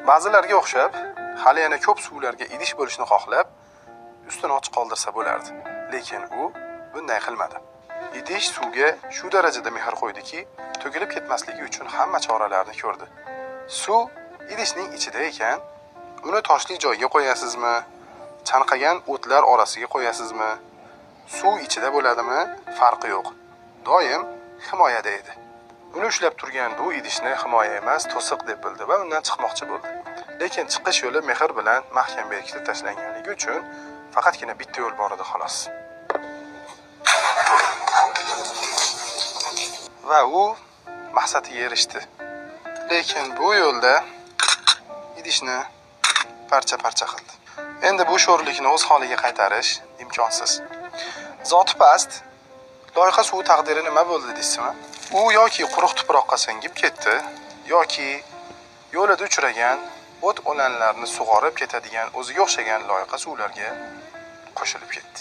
Ba'zilarga o'xshab, hali yana ko'p suvlarga idish bo'lishni xohlab, ustini ochiq qoldirsa bo'lardi. Lekin u bunday qilmadi. Idish suvga shu darajada mehr qo'ydiki, to'kilib ketmasligi uchun hamma choralarni ko'rdi. Suv idishning ichida ekan, uni toshli joyga qo'yasizmi? Chanqagan o'tlar orasiga qo'yasizmi? Suv ichida bo'ladimi? Farqi yo'q. Doim himoyada edi. Uni ushlab turgan bu idishni himoya emas, to'siq deb bildi va undan chiqmoqchi bo'ldi. Lekin chiqish yo'li mehr bilan mahkam berkitib tashlanganligi uchun faqatgina bitta yo'l bor edi xolos. Va u maqsadiga erishdi. Lekin bu yo'lda idishni parcha-parcha qildi. Endi bu sho'rlikni o'z holiga qaytarish imkonsiz. Zoti past, loyqa suv taqdiri nima bo'ldi deysizmi? U yoki quruq tuproqqa singib ketdi, yoki yo'lida uchragan o't o'lanlarni sug'orib ketadigan o'ziga o'xshagan loyqa suvlarga qo'shilib ketdi.